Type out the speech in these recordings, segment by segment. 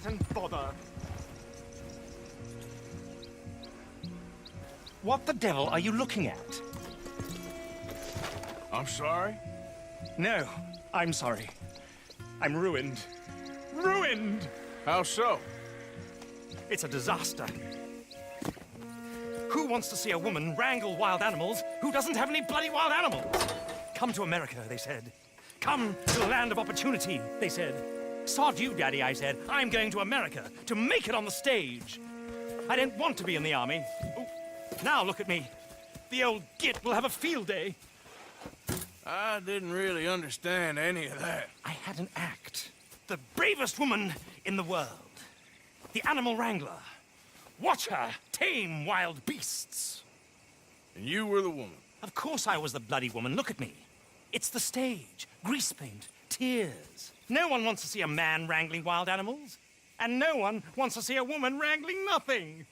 pattern bother. What the devil are you looking at? I'm sorry? No, I'm sorry. I'm ruined. Ruined! How so? It's a disaster. Who wants to see a woman wrangle wild animals who doesn't have any bloody wild animals? Come to America, they said. Come to the land of opportunity, they said. Sod you, Daddy, I said. I'm going to America to make it on the stage. I didn't want to be in the army. Ooh, now look at me. The old git will have a field day. I didn't really understand any of that. I had an act. The bravest woman in the world. The animal wrangler. Watch her tame wild beasts. And you were the woman. Of course I was the bloody woman. Look at me. It's the stage. Grease paint. Tears. No one wants to see a man wrangling wild animals. And no one wants to see a woman wrangling nothing.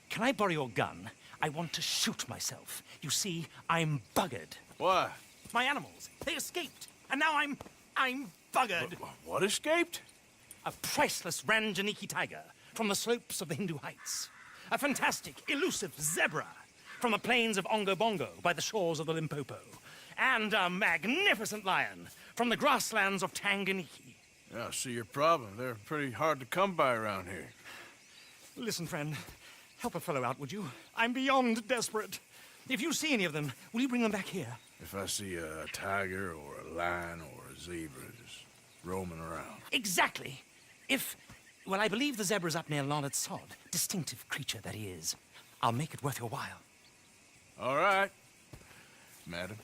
Can I borrow your gun? I want to shoot myself. You see, I'm buggered. Why? My animals, they escaped. And now I'm buggered. What escaped? A priceless Ranjaniki tiger from the slopes of the Hindu Heights. A fantastic, elusive zebra from the plains of Ongo Bongo by the shores of the Limpopo. And a magnificent lion from the grasslands of Tanganyika. Yeah, I see your problem. They're pretty hard to come by around here. Listen, friend, help a fellow out, would you? I'm beyond desperate. If you see any of them, will you bring them back here? If I see a tiger or a lion or a zebra just roaming around. Exactly. Well, I believe the zebra's up near Larned Sod. Distinctive creature that he is. I'll make it worth your while. All right, madam.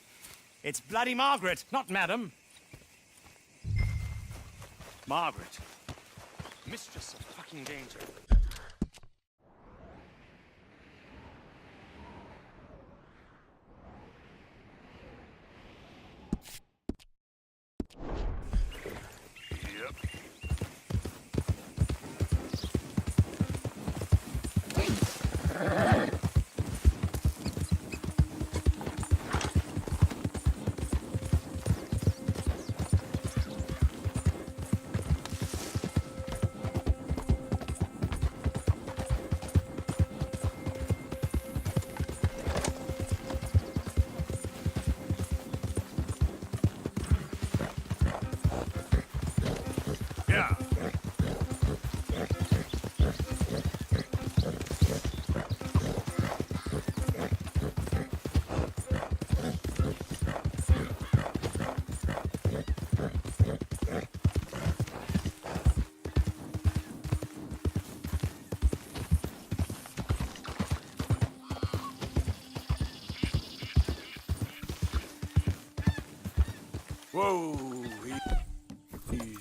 It's bloody Margaret, not madam. Margaret. Mistress of fucking danger. Yeah. Whoa, easy.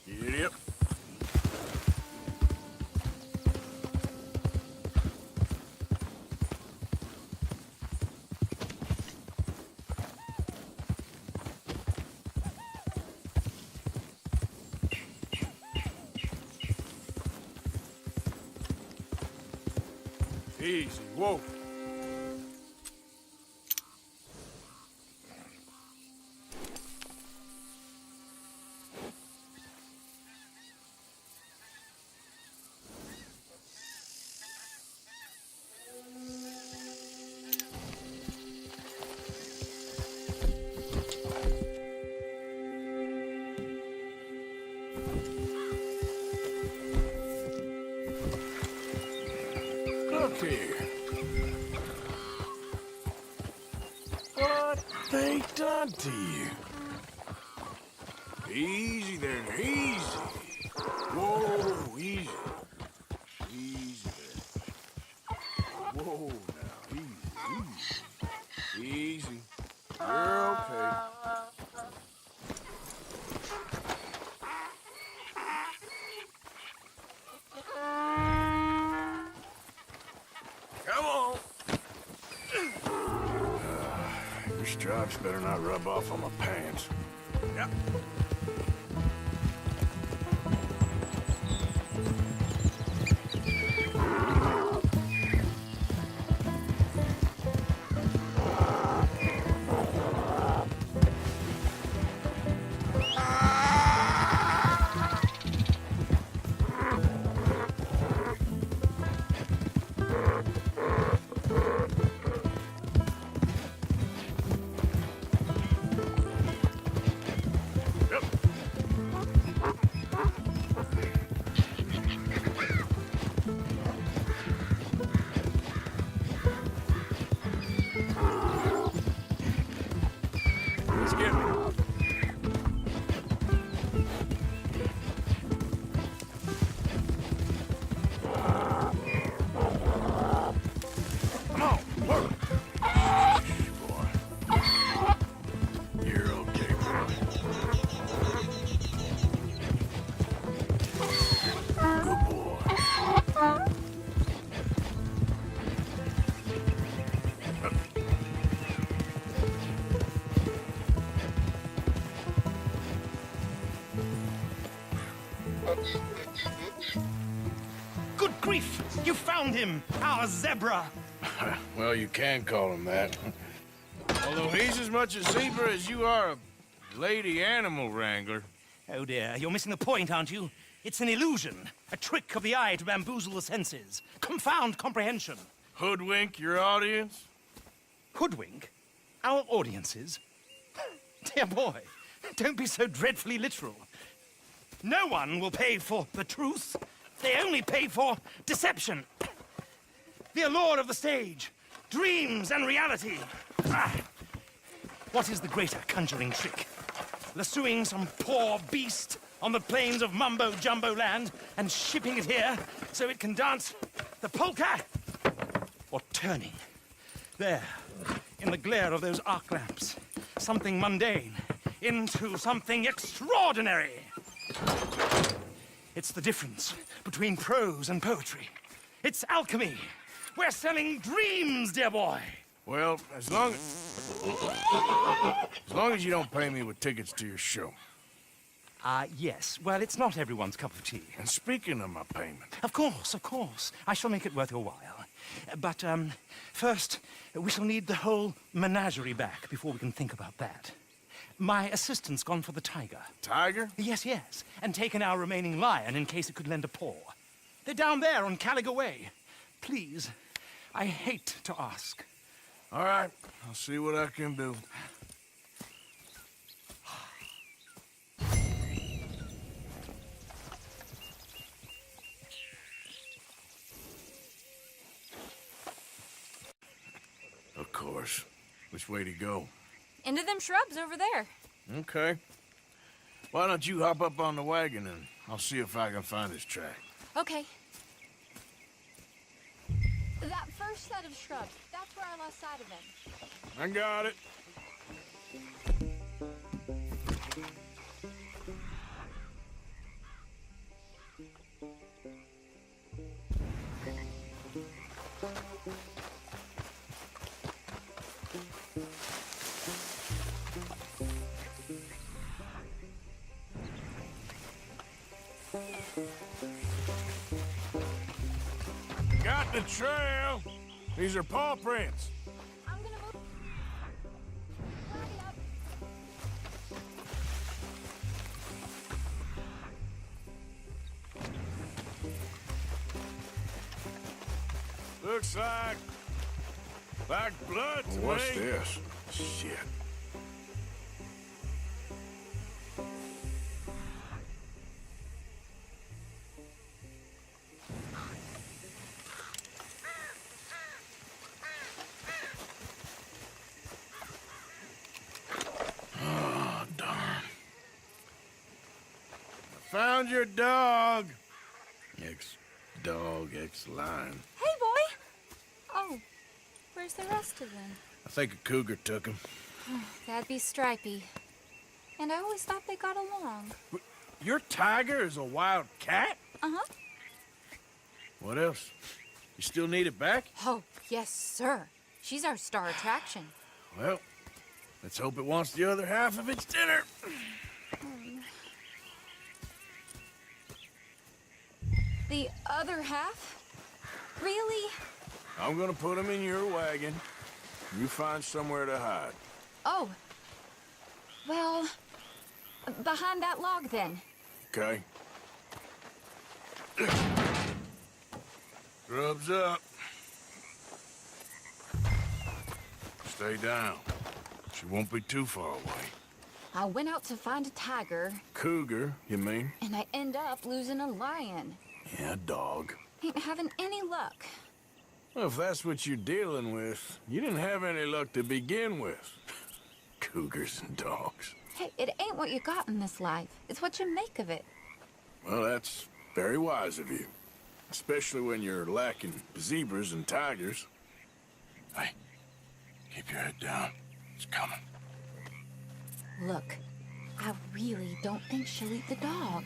Yep. Easy. Whoa. Look here. What they done to you? Easy there, easy. Whoa, easy. Easy there. Whoa, now, easy, easy. Easy. You're okay. Come on. Your stripes better not rub off on my pants. Yep. Let's get me. Come on, work. Boy. You're okay, boy. Good boy. Good grief! You found him! Our zebra! Well, you can call him that. Although he's as much a zebra as you are a lady animal wrangler. Oh dear, you're missing the point, aren't you? It's an illusion. A trick of the eye to bamboozle the senses. Confound comprehension. Hoodwink your audience? Hoodwink? Our audiences? Dear boy, don't be so dreadfully literal. No one will pay for the truth. They only pay for deception. The allure of the stage, dreams and reality. Ah. What is the greater conjuring trick? Lassoing some poor beast on the plains of mumbo-jumbo land and shipping it here so it can dance the polka? Or turning, there, in the glare of those arc lamps, something mundane into something extraordinary? It's the difference between prose and poetry. It's alchemy. We're selling dreams, dear boy. Well, as long as you don't pay me with tickets to your show. Yes. Well, it's not everyone's cup of tea. And speaking of my payment, Of course, of course. I shall make it worth your while. But, first, we shall need the whole menagerie back before we can think about that. My assistant's gone for the tiger. tiger? Yes, yes. And taken our remaining lion in case it could lend a paw. They're down there on Caliga Way. Please, I hate to ask. All right, I'll see what I can do. Of course. Which way to go? Into them shrubs over there. Okay. Why don't you hop up on the wagon and I'll see if I can find his track. Okay. That first set of shrubs, that's where I lost sight of him. I got it. Got the trail. These are paw prints. I'm gonna move. Hurry up. Looks like blood to What's me. this? Shit. Oh, darn. Found your dog. Ex-dog, ex-lion. Hey, boy! Oh, where's the rest of them? I think a cougar took him. That'd be Stripey. And I always thought they got along. Your tiger is a wild cat? Uh-huh. What else? You still need it back? Oh, yes, sir. She's our star attraction. Well, let's hope it wants the other half of its dinner. The other half? Really? I'm gonna put him in your wagon. You find somewhere to hide. Oh. Well, behind that log, then. Okay. Grub's up. Stay down. She won't be too far away. I went out to find a tiger, Cougar, you mean? and I end up losing a lion. Yeah, dog. Ain't having any luck. Well, if that's what you're dealing with, you didn't have any luck to begin with. Cougars and dogs. Hey, it ain't what you got in this life. It's what you make of it. Well, that's very wise of you. Especially when you're lacking zebras and tigers. Hey, keep your head down. It's coming. Look, I really don't think she'll eat the dog.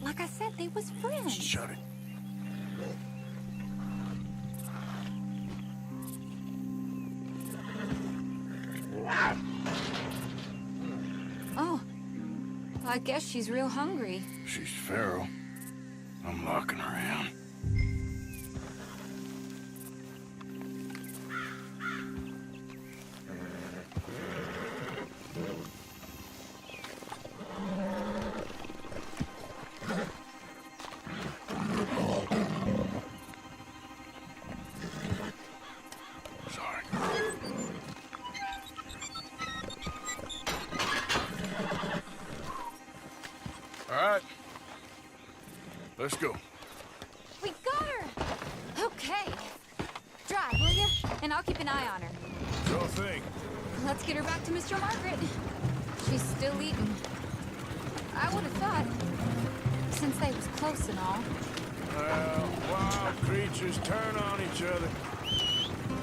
Like I said, they was friends. Shut it. Oh, I guess she's real hungry. She's feral. I'm locking her in. Sorry. All right. Let's go. We got her! Okay. Drive, will you? And I'll keep an eye on her. Sure thing. Let's get her back to Mr. Margaret. She's still eating. I would have thought, since they was close and all. Well, wild creatures turn on each other.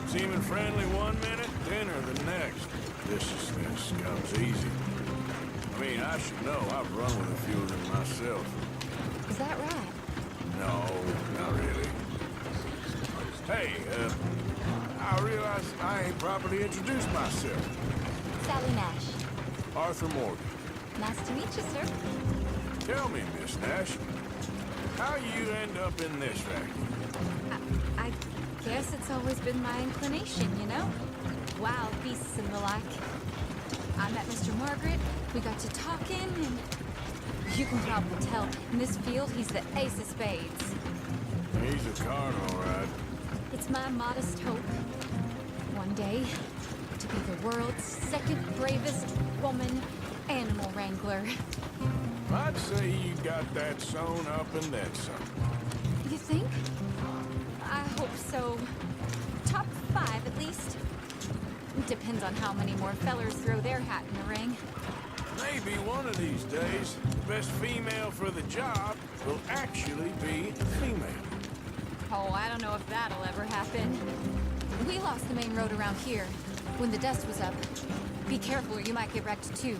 Seeming friendly one minute, dinner the next. Viciousness comes easy. I mean, I should know. I've run with a few of them myself. Is that right? No, not really. Hey, I realize I ain't properly introduced myself. Sally Nash. Arthur Morgan. Nice to meet you, sir. Tell me, Miss Nash, how you end up in this racket? I guess it's always been my inclination, you know? Wild beasts and the like. I met Mr. Margaret, we got to talking, and you can probably tell, in this field, he's the ace of spades. He's a card, all right. It's my modest hope, one day, to be the world's second bravest woman animal wrangler. I'd say you got that sewn up and then some. You think? I hope so. Top 5, at least. Depends on how many more fellers throw their hat in the ring. Maybe one of these days, the best female for the job will actually be a female. Oh, I don't know if that'll ever happen. We lost the main road around here when the dust was up. Be careful or you might get wrecked too.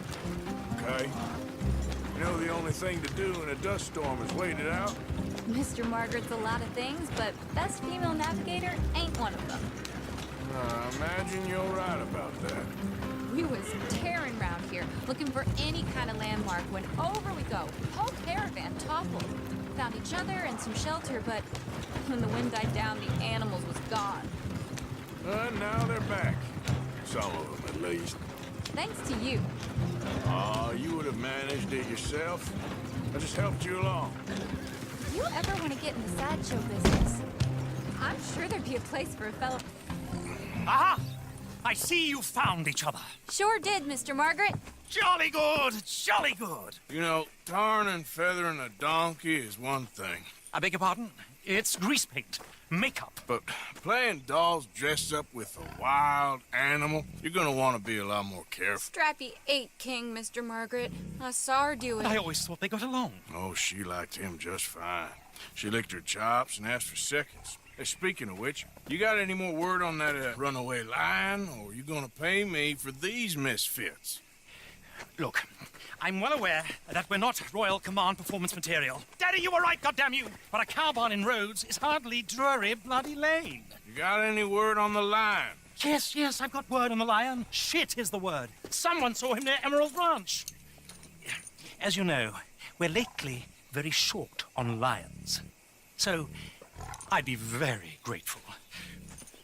Okay. You know the only thing to do in a dust storm is wait it out? Mr. Margaret's a lot of things, but best female navigator ain't one of them. I imagine you're right about that. We was tearing around here, looking for any kind of landmark when over we go. Whole caravan toppled. Found each other and some shelter, but when the wind died down, the animals was gone. Now they're back. Some of them, at least. Thanks to you. Oh, you would have managed it yourself. I just helped you along. If you ever want to get in the sideshow business, I'm sure there'd be a place for a fellow. Aha! I see you found each other. Sure did, Mr. Margaret. Jolly good, jolly good. You know, tarring and feathering a donkey is one thing. I beg your pardon? It's grease paint, makeup. But playing dolls dressed up with a wild animal, you're gonna want to be a lot more careful. Strappy ate King, Mr. Margaret. I saw her do it. I always thought they got along. Oh, she liked him just fine. She licked her chops and asked for seconds. Hey, speaking of which, you got any more word on that runaway lion, or are you gonna pay me for these misfits? Look, I'm well aware that we're not Royal Command performance material. Daddy, you were right, goddamn you! But a cow barn in Rhodes is hardly Drury Bloody Lane. You got any word on the lion? Yes, I've got word on the lion. Shit is the word. Someone saw him near Emerald Ranch. As you know, we're lately very short on lions. So, I'd be very grateful.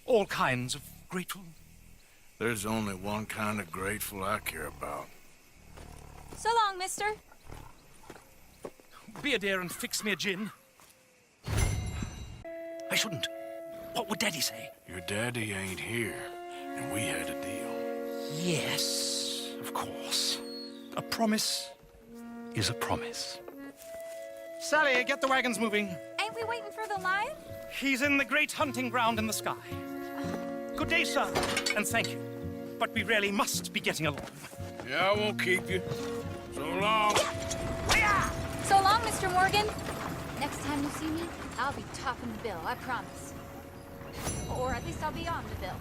All kinds of grateful. There's only one kind of grateful I care about. So long, mister. Be a dear and fix me a gin. I shouldn't. What would Daddy say? Your daddy ain't here, and we had a deal. Yes, of course. A promise is a promise. Sally, get the wagons moving. Ain't we waiting for the lion? He's in the great hunting ground in the sky. Good day, sir, and thank you. But we really must be getting along. Yeah, I won't keep you. So long. So long, Mr. Morgan. Next time you see me, I'll be topping the bill, I promise. Or at least I'll be on the bill.